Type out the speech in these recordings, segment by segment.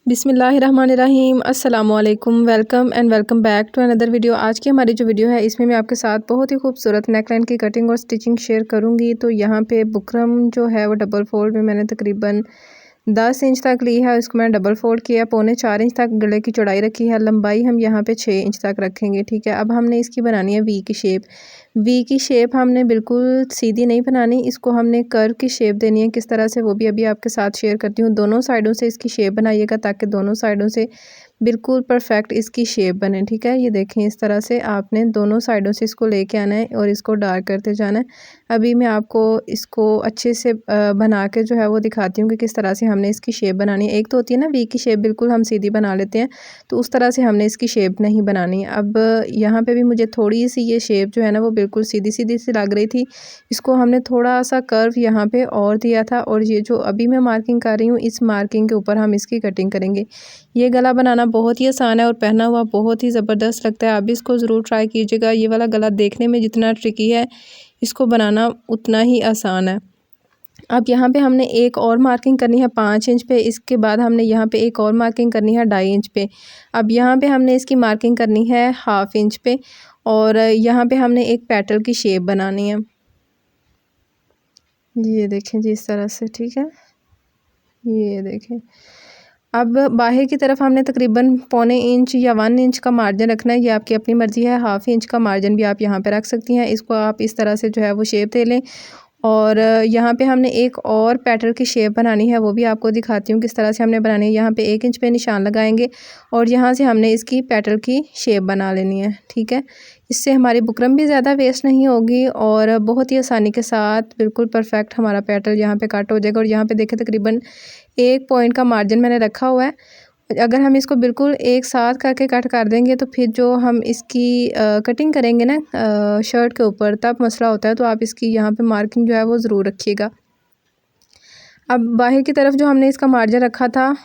बिस्मिल्लाहिर्रहमानिर्रहीम अस्सलामुअलैकुम welcome back to another video. आज की हमारी जो वीडियो है इसमें मैं आपके साथ बहुत ही खूबसूरत नेकलाइन की कटिंग और स्टिचिंग शेयर करूंगी। तो यहाँ पे बुकरम जो है वो डबल फोल्ड में मैंने तकरीबन 10 इंच तक ली है। इसको मैंने डबल फोल्ड किया, 3.25 इंच तक गले की चौड़ाई रखी है, लंबाई हम यहाँ पे 6 इंच तक रखेंगे। ठीक है, अब हमने इसकी बनानी है वी की शेप। वी की शेप हमने बिल्कुल सीधी नहीं बनानी, इसको हमने कर्व की शेप देनी है। किस तरह से वो भी अभी आपके साथ शेयर करती हूँ। दोनों साइडों से इसकी शेप बनाइएगा ताकि दोनों साइडों से बिल्कुल परफेक्ट इसकी शेप बने। ठीक है, ये देखें इस तरह से आपने दोनों साइडों से इसको लेके आना है और इसको डार्क करते जाना है। अभी मैं आपको इसको अच्छे से बना के जो है वो दिखाती हूँ कि किस तरह से हमने इसकी शेप बनानी है। एक तो होती है ना वी की शेप बिल्कुल हम सीधी बना लेते हैं, तो उस तरह से हमने इसकी शेप नहीं बनानी है। अब यहाँ पे भी मुझे थोड़ी सी ये शेप जो है ना वो बिल्कुल सीधी सीधी सी लग रही थी। इसको हमने थोड़ा सा कर्व यहाँ पे और दिया था और ये जो अभी मैं मार्किंग कर रही हूँ इस मार्किंग के ऊपर हम इसकी कटिंग करेंगे। ये गला बनाना बहुत ही आसान है और पहना हुआ बहुत ही ज़बरदस्त लगता है। आप भी इसको ज़रूर ट्राई कीजिएगा। ये वाला गला देखने में जितना ट्रिकी है इसको बनाना उतना ही आसान है। अब यहाँ पे हमने एक और मार्किंग करनी है 5 इंच पे। इसके बाद हमने यहाँ पे एक और मार्किंग करनी है 2.5 इंच पे। अब यहाँ पे हमने इसकी मार्किंग करनी है 1/2 इंच पे और यहाँ पे हमने एक पेटल की शेप बनानी है। ये देखें जी इस तरह से। ठीक है, ये देखें। अब बाहर की तरफ हमने तकरीबन 0.25 इंच या 1 इंच का मार्जिन रखना है। ये आपकी अपनी मर्ज़ी है। 1/2 इंच का मार्जिन भी आप यहाँ पे रख सकती हैं। इसको आप इस तरह से जो है वो शेप दे लें और यहाँ पे हमने एक और पैटर्न की शेप बनानी है, वो भी आपको दिखाती हूँ किस तरह से हमने बनानी है। यहाँ पे 1 इंच पे निशान लगाएंगे और यहाँ से हमने इसकी पैटर्न की शेप बना लेनी है। ठीक है, इससे हमारी बुकरम भी ज़्यादा वेस्ट नहीं होगी और बहुत ही आसानी के साथ बिल्कुल परफेक्ट हमारा पैटर्न यहाँ पे कट हो जाएगा। और यहाँ पे देखें तकरीबन 1 पॉइंट का मार्जिन मैंने रखा हुआ है। अगर हम इसको बिल्कुल एक साथ करके कट कर देंगे तो फिर जो हम इसकी कटिंग करेंगे ना शर्ट के ऊपर तब मसला होता है। तो आप इसकी यहाँ पे मार्किंग जो है वो ज़रूर रखिएगा। अब बाहर की तरफ जो हमने इसका मार्जिन रखा था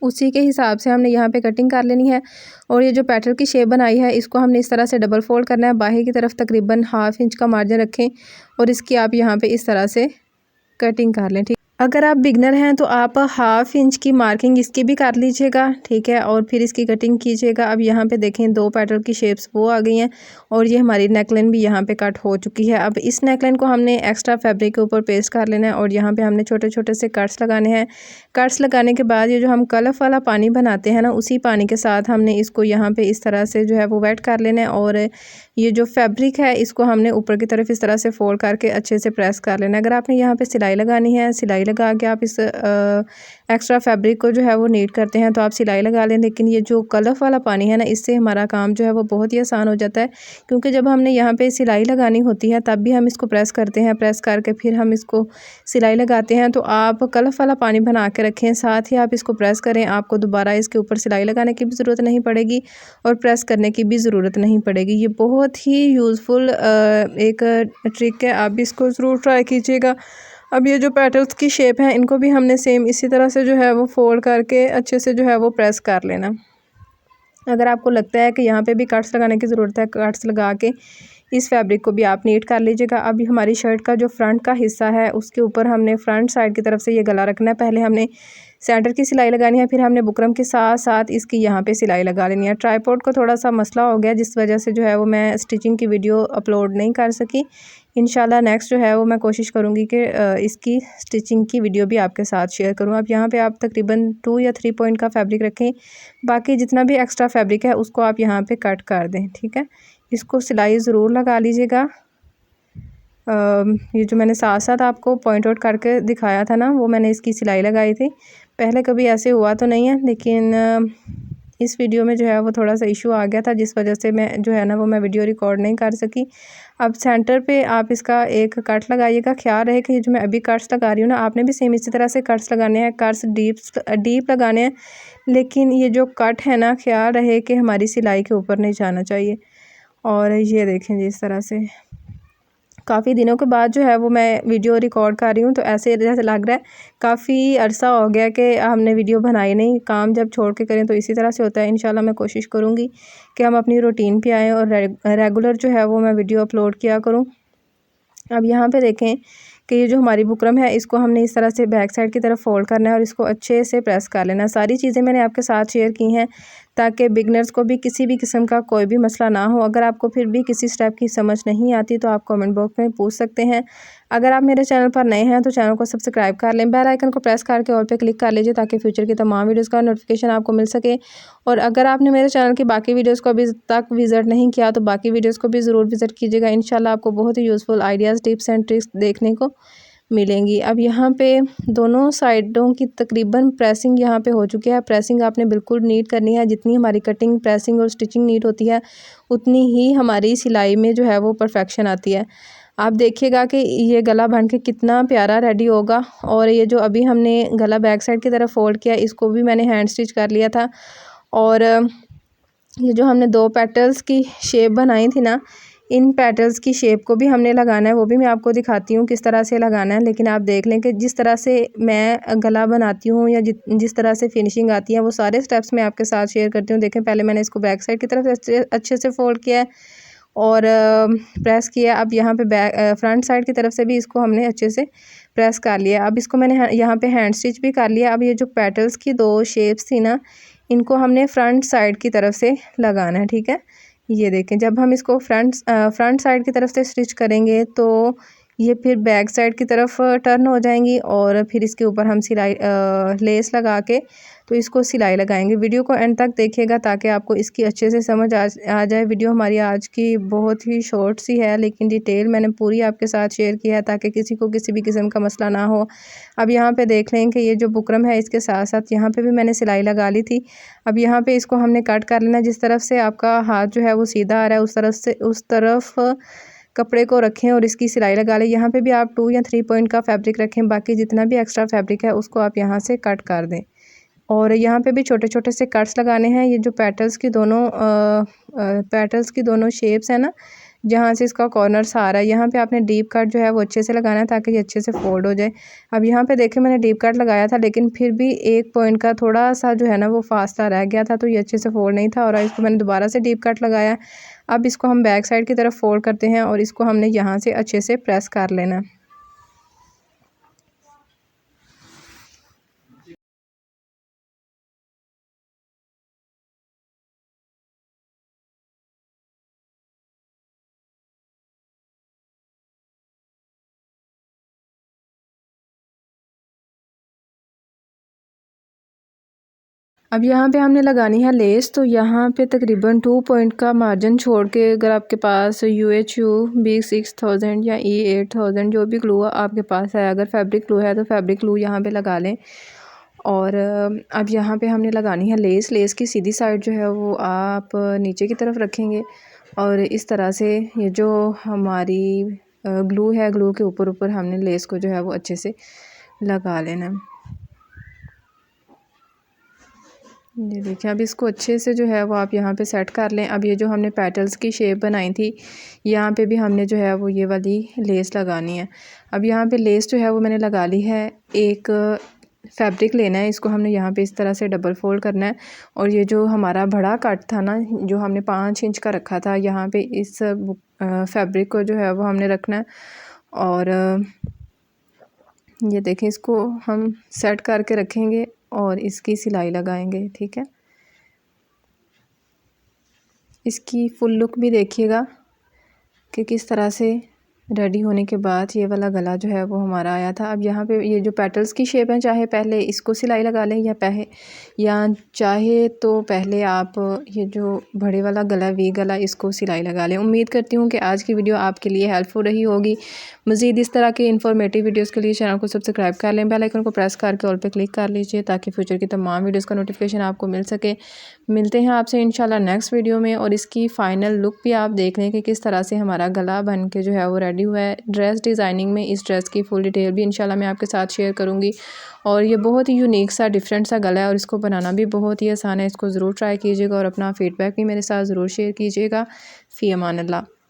उसी के हिसाब से हमने यहाँ पे कटिंग कर लेनी है। और ये जो पैटर्न की शेप बनाई है इसको हमने इस तरह से डबल फोल्ड करना है। बाहर की तरफ तकरीबन 1/2 इंच का मार्जिन रखें और इसकी आप यहाँ पे इस तरह से कटिंग कर लें। ठीक, अगर आप बिगनर हैं तो आप 1/2 इंच की मार्किंग इसकी भी कर लीजिएगा। ठीक है, और फिर इसकी कटिंग कीजिएगा। अब यहाँ पे देखें 2 पैटर्न की शेप्स वो आ गई हैं और ये हमारी नेकलाइन भी यहाँ पे कट हो चुकी है। अब इस नेकलाइन को हमने एक्स्ट्रा फैब्रिक के ऊपर पेस्ट कर लेना है और यहाँ पे हमने छोटे छोटे से कट्स लगाने हैं। कट्स लगाने के बाद ये जो हम कलफ वाला पानी बनाते हैं ना उसी पानी के साथ हमने इसको यहाँ पे इस तरह से जो है वो वेट कर लेना है और ये जो फैब्रिक है इसको हमने ऊपर की तरफ इस तरह से फोल्ड करके अच्छे से प्रेस कर लेना है। अगर आपने यहाँ पे सिलाई लगानी है, सिलाई लगा के आप इस एक्स्ट्रा फैब्रिक को जो है वो नीट करते हैं तो आप सिलाई लगा लें। लेकिन ये जो कलफ वाला पानी है ना इससे हमारा काम जो है वो बहुत ही आसान हो जाता है, क्योंकि जब हमने यहाँ पे सिलाई लगानी होती है तब भी हम इसको प्रेस करते हैं, प्रेस करके फिर हम इसको सिलाई लगाते हैं। तो आप कलफ वाला पानी बना के रखें, साथ ही आप इसको प्रेस करें। आपको दोबारा इसके ऊपर सिलाई लगाने की भी ज़रूरत नहीं पड़ेगी और प्रेस करने की भी ज़रूरत नहीं पड़ेगी। ये बहुत ही यूज़फुल एक ट्रिक है, आप भी इसको ज़रूर ट्राई कीजिएगा। अब ये जो पेटल्स की शेप है इनको भी हमने सेम इसी तरह से जो है वो फोल्ड करके अच्छे से जो है वो प्रेस कर लेना। अगर आपको लगता है कि यहाँ पे भी कट्स लगाने की ज़रूरत है, कट्स लगा के इस फैब्रिक को भी आप नीट कर लीजिएगा। अभी हमारी शर्ट का जो फ्रंट का हिस्सा है उसके ऊपर हमने फ्रंट साइड की तरफ से ये गला रखना है। पहले हमने सेंटर की सिलाई लगानी है, फिर हमने बुकरम के साथ साथ इसकी यहाँ पे सिलाई लगा लेनी है। ट्राईपॉड को थोड़ा सा मसला हो गया जिस वजह से जो है वो मैं स्टिचिंग की वीडियो अपलोड नहीं कर सकी। इंशाल्लाह नेक्स्ट जो है वो मैं कोशिश करूँगी कि इसकी स्टिचिंग की वीडियो भी आपके साथ शेयर करूँ। अब यहाँ पे आप तकरीबन 2 या 3 पॉइंट का फैब्रिक रखें, बाकी जितना भी एक्स्ट्रा फैब्रिक है उसको आप यहाँ पे कट कर दें। ठीक है, इसको सिलाई ज़रूर लगा लीजिएगा। ये जो मैंने साथ साथ आपको पॉइंट आउट करके दिखाया था ना वो मैंने इसकी सिलाई लगाई थी। पहले कभी ऐसे हुआ तो नहीं है, लेकिन इस वीडियो में जो है वो थोड़ा सा इशू आ गया था जिस वजह से मैं जो है ना वो मैं वीडियो रिकॉर्ड नहीं कर सकी। अब सेंटर पे आप इसका एक कट लगाइएगा। ख्याल रहे कि जो मैं अभी कट्स लगा रही हूँ ना आपने भी सेम इसी तरह से कट्स लगाने हैं। कट्स डीप लगाने हैं, लेकिन ये जो कट है ना ख्याल रहे कि हमारी सिलाई के ऊपर नहीं जाना चाहिए। और ये देखें जी इस तरह से काफ़ी दिनों के बाद जो है वो मैं वीडियो रिकॉर्ड कर रही हूँ, तो ऐसे जैसे लग रहा है काफ़ी अरसा हो गया कि हमने वीडियो बनाई नहीं। काम जब छोड़ के करें तो इसी तरह से होता है। इंशाल्लाह मैं कोशिश करूँगी कि हम अपनी रूटीन पे आएँ और रेगुलर जो है वो मैं वीडियो अपलोड किया करूँ। अब यहाँ पे देखें कि ये जो हमारी बुकरम है इसको हमने इस तरह से बैक साइड की तरफ फोल्ड करना है और इसको अच्छे से प्रेस कर लेना है। सारी चीज़ें मैंने आपके साथ शेयर की हैं ताकि बिगनर्स को भी किसी भी किस्म का कोई भी मसला ना हो। अगर आपको फिर भी किसी स्टेप की समझ नहीं आती तो आप कमेंट बॉक्स में पूछ सकते हैं। अगर आप मेरे चैनल पर नए हैं तो चैनल को सब्सक्राइब कर लें, बेल आइकन को प्रेस करके ऑल पे क्लिक कर लीजिए ताकि फ्यूचर की तमाम वीडियोस का नोटिफिकेशन आपको मिल सके। और अगर आपने मेरे चैनल की बाकी वीडियोस को अभी तक विज़िट नहीं किया तो बाकी वीडियोस को भी ज़रूर विज़िट कीजिएगा। इंशाल्लाह आपको बहुत ही useful ideas, tips and tricks देखने को मिलेंगी। अब यहाँ पे दोनों साइडों की तकरीबन प्रेसिंग यहाँ पे हो चुकी है। प्रेसिंग आपने बिल्कुल नीट करनी है। जितनी हमारी कटिंग, प्रेसिंग और स्टिचिंग नीट होती है उतनी ही हमारी सिलाई में जो है वो परफेक्शन आती है। आप देखिएगा कि ये गला बन के कितना प्यारा रेडी होगा। और ये जो अभी हमने गला बैक साइड की तरफ फोल्ड किया इसको भी मैंने हैंड स्टिच कर लिया था। और ये जो हमने 2 पेटल्स की शेप बनाई थी ना, इन पेटल्स की शेप को भी हमने लगाना है, वो भी मैं आपको दिखाती हूँ किस तरह से लगाना है। लेकिन आप देख लें कि जिस तरह से मैं गला बनाती हूँ या जिस तरह से फिनिशिंग आती है वो सारे स्टेप्स मैं आपके साथ शेयर करती हूँ। देखें, पहले मैंने इसको बैक साइड की तरफ अच्छे से फोल्ड किया है और प्रेस किया। अब यहाँ पे फ्रंट साइड की तरफ से भी इसको हमने अच्छे से प्रेस कर लिया। अब इसको मैंने यहाँ पे हैंड स्टिच भी कर लिया। अब ये जो पेटल्स की 2 शेप्स थी ना, इनको हमने फ्रंट साइड की तरफ से लगाना है, ठीक है। ये देखें, जब हम इसको फ्रंट साइड की तरफ से स्टिच करेंगे तो ये फिर बैक साइड की तरफ टर्न हो जाएंगी और फिर इसके ऊपर हम सिलाई लेस लगा के तो इसको सिलाई लगाएंगे। वीडियो को एंड तक देखिएगा ताकि आपको इसकी अच्छे से समझ आ जाए। वीडियो हमारी आज की बहुत ही शॉर्ट सी है लेकिन डिटेल मैंने पूरी आपके साथ शेयर की है ताकि किसी को किसी भी किस्म का मसला ना हो। अब यहाँ पे देख लें कि ये जो बुकरम है इसके साथ साथ यहाँ पे भी मैंने सिलाई लगा ली थी। अब यहाँ पे इसको हमने कट कर लेना। जिस तरफ से आपका हाथ जो है वो सीधा आ रहा है उस तरफ कपड़े को रखें और इसकी सिलाई लगा लें। यहाँ पे भी आप 2 या 3 पॉइंट का फैब्रिक रखें, बाकी जितना भी एक्स्ट्रा फैब्रिक है उसको आप यहाँ से कट कर दें। और यहाँ पे भी छोटे छोटे से कट्स लगाने हैं। ये जो पेटल्स की दोनों शेप्स है ना, जहाँ से इसका कॉर्नर आ रहा है, यहाँ पे आपने डीप कट जो है वो अच्छे से लगाना है ताकि ये अच्छे से फोल्ड हो जाए। अब यहाँ पे देखें, मैंने डीप कट लगाया था लेकिन फिर भी 1 पॉइंट का थोड़ा सा जो है ना वो फासला रह गया था तो ये अच्छे से फोल्ड नहीं था और इसको मैंने दोबारा से डीप कट लगाया। अब इसको हम बैक साइड की तरफ फोल्ड करते हैं और इसको हमने यहाँ से अच्छे से प्रेस कर लेना है। अब यहाँ पे हमने लगानी है लेस। तो यहाँ पे तकरीबन 2 पॉइंट का मार्जिन छोड़ के अगर आपके पास UHU B6000 या E8000 जो भी ग्लू आपके पास है, अगर फैब्रिक ग्लू है तो फैब्रिक ग्लू यहाँ पे लगा लें। और अब यहाँ पे हमने लगानी है लेस। लेस की सीधी साइड जो है वो आप नीचे की तरफ रखेंगे और इस तरह से ये जो हमारी ग्लू है, ग्लू के ऊपर ऊपर हमने लेस को जो है वो अच्छे से लगा लेना। ये देखिए, अब इसको अच्छे से जो है वो आप यहाँ पे सेट कर लें। अब ये जो हमने पेटल्स की शेप बनाई थी यहाँ पे भी हमने जो है वो ये वाली लेस लगानी है। अब यहाँ पे लेस जो है वो मैंने लगा ली है। एक फैब्रिक लेना है, इसको हमने यहाँ पे इस तरह से डबल फोल्ड करना है और ये जो हमारा बड़ा कट था ना, जो हमने 5 इंच का रखा था, यहाँ पे इस फैब्रिक को जो है वो हमने रखना है। और ये देखें, इसको हम सेट करके रखेंगे और इसकी सिलाई लगाएंगे, ठीक है। इसकी फुल लुक भी देखिएगा कि किस तरह से रेडी होने के बाद ये वाला गला जो है वो हमारा आया था। अब यहाँ पे ये जो पेटल्स की शेप है, चाहे पहले इसको सिलाई लगा लें या चाहे तो पहले आप ये जो बड़े वाला गला वी गला इसको सिलाई लगा लें। उम्मीद करती हूँ कि आज की वीडियो आपके लिए हेल्पफुल रही होगी। मज़ीद इस तरह के इन्फॉर्मेटिव वीडियोज़ के लिए चैनल को सब्सक्राइब कर लें, बेल आइकन को प्रेस करके ऑल पे क्लिक कर लीजिए ताकि फ्यूचर की तमाम वीडियोज़ का नोटिफिकेशन आपको मिल सके। मिलते हैं आपसे इंशाल्लाह नेक्स्ट वीडियो में और इसकी फ़ाइनल लुक भी आप देख लें कि किस तरह से हमारा गला बन के जो है वो रेडी हुआ है। ड्रेस डिज़ाइनिंग में इस ड्रेस की फुल डिटेल भी इंशाल्लाह मैं आपके साथ शेयर करूँगी। और ये बहुत ही यूनिक सा, डिफरेंट सा गला है और इसको बनाना भी बहुत ही आसान है। इसको ज़रूर ट्राई कीजिएगा और अपना फ़ीडबैक भी मेरे साथ ज़रूर शेयर कीजिएगा। फ़ी अमान अल्लाह।